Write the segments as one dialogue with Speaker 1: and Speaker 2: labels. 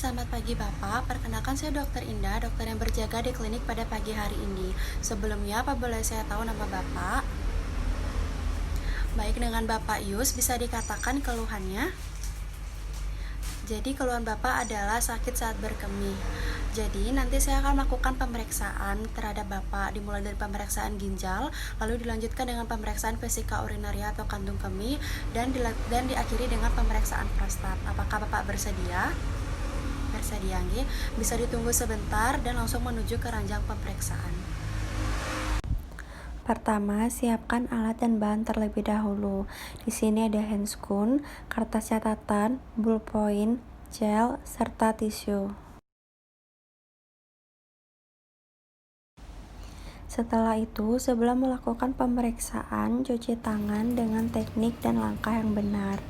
Speaker 1: selamat pagi Bapak. Perkenalkan saya Dokter Indah, dokter yang berjaga di klinik pada pagi hari ini. Sebelumnya, apa boleh saya tahu nama Bapak? Baik, dengan Bapak Yus, bisa dikatakan keluhannya? Jadi keluhan Bapak adalah sakit saat berkemih. Jadi nanti saya akan melakukan pemeriksaan terhadap Bapak, dimulai dari pemeriksaan ginjal, lalu dilanjutkan dengan pemeriksaan vesika urinaria atau kantung kemih, dan diakhiri dengan pemeriksaan prostat. Apakah Bapak bersedia? Bersedia, nggih. Bisa ditunggu sebentar dan langsung menuju ke ranjang pemeriksaan. Pertama, siapkan alat dan bahan terlebih dahulu. Di sini ada handscoon, kertas catatan, ballpoint, gel, serta tisu. Setelah itu, sebelum melakukan pemeriksaan, cuci tangan dengan teknik dan langkah yang benar.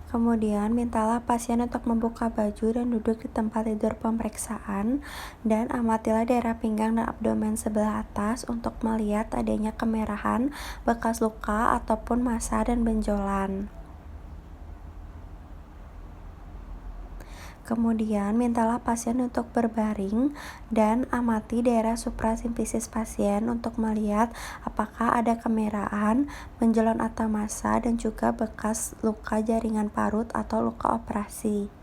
Speaker 1: Kemudian, mintalah pasien untuk membuka baju dan duduk di tempat tidur pemeriksaan, dan amatilah daerah pinggang dan abdomen sebelah atas untuk melihat adanya kemerahan, bekas luka, ataupun massa dan benjolan. Kemudian, mintalah pasien untuk berbaring dan amati daerah suprasimfisis pasien untuk melihat apakah ada kemerahan, benjolan atau massa, dan juga bekas luka jaringan parut atau luka operasi.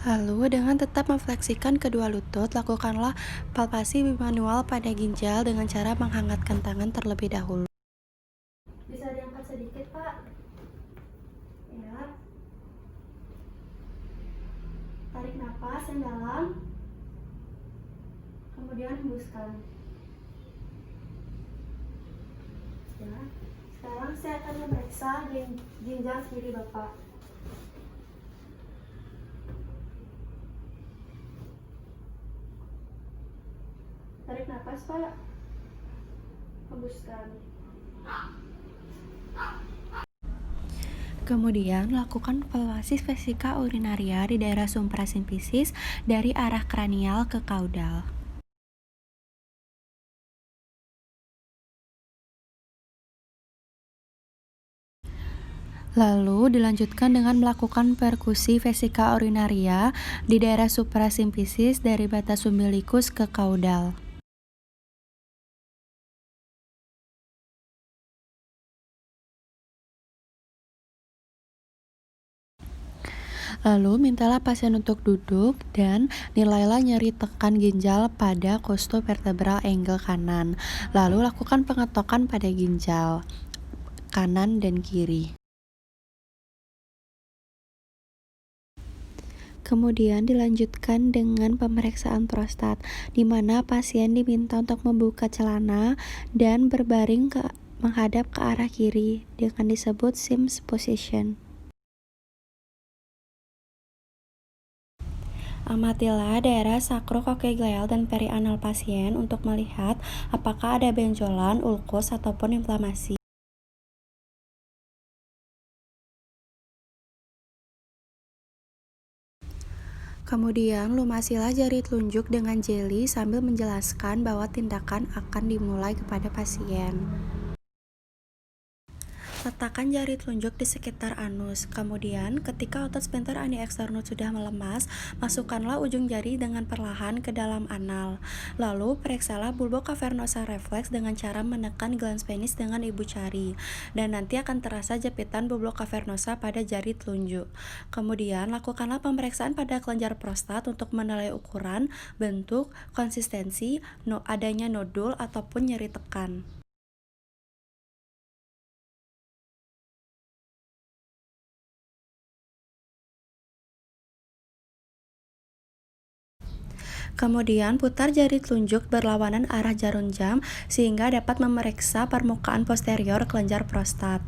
Speaker 1: Lalu, dengan tetap memfleksikan kedua lutut, lakukanlah palpasi manual pada ginjal dengan cara menghangatkan tangan terlebih dahulu. Bisa diangkat sedikit, Pak? Ya. Tarik nafas yang dalam, kemudian hembuskan. Ya. Sekarang saya akan memeriksa ginjal kiri Bapak. Tarik nafas, Pak. Hembuskan. Kemudian, lakukan palpasi vesika urinaria di daerah suprasimfisis dari arah kranial ke kaudal. Lalu dilanjutkan dengan melakukan perkusi vesika urinaria di daerah suprasimfisis dari batas umbilikus ke kaudal. Lalu mintalah pasien untuk duduk dan nilailah nyeri tekan ginjal pada costovertebral angle kanan. Lalu lakukan pengetokan pada ginjal kanan dan kiri. Kemudian dilanjutkan dengan pemeriksaan prostat, di mana pasien diminta untuk membuka celana dan berbaring menghadap ke arah kiri dengan disebut Sims position. Amatilah daerah sakrokoklegeal dan perianal pasien untuk melihat apakah ada benjolan, ulkus, ataupun inflamasi. Kemudian, lumasilah jari telunjuk dengan jeli sambil menjelaskan bahwa tindakan akan dimulai kepada pasien. Letakkan jari telunjuk di sekitar anus. Kemudian, ketika otot sphincter ani eksternus sudah melemas, masukkanlah ujung jari dengan perlahan ke dalam anal. Lalu, periksalah bulbo cavernosa refleks dengan cara menekan glans penis dengan ibu jari. Dan nanti akan terasa jepitan bulbo cavernosa pada jari telunjuk. Kemudian, lakukanlah pemeriksaan pada kelenjar prostat untuk menilai ukuran, bentuk, konsistensi, adanya nodul, ataupun nyeri tekan. Kemudian putar jari telunjuk berlawanan arah jarum jam sehingga dapat memeriksa permukaan posterior kelenjar prostat.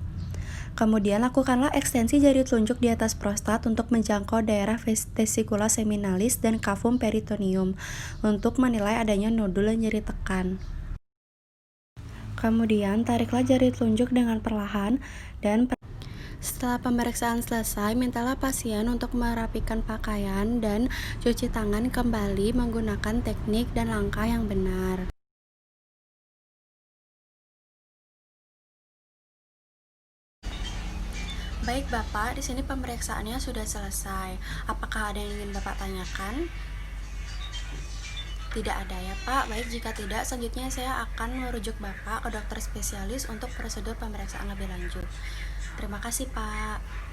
Speaker 1: Kemudian lakukanlah ekstensi jari telunjuk di atas prostat untuk menjangkau daerah vesicula seminalis dan cavum peritoneum untuk menilai adanya nodul dan nyeri tekan. Kemudian, tariklah jari telunjuk dengan perlahan dan setelah pemeriksaan selesai, mintalah pasien untuk merapikan pakaian dan cuci tangan kembali menggunakan teknik dan langkah yang benar. Baik Bapak, di sini pemeriksaannya sudah selesai. Apakah ada yang ingin Bapak tanyakan? Tidak ada ya Pak. Baik, jika tidak, selanjutnya saya akan merujuk Bapak ke dokter spesialis untuk prosedur pemeriksaan lebih lanjut. Terima kasih Pak.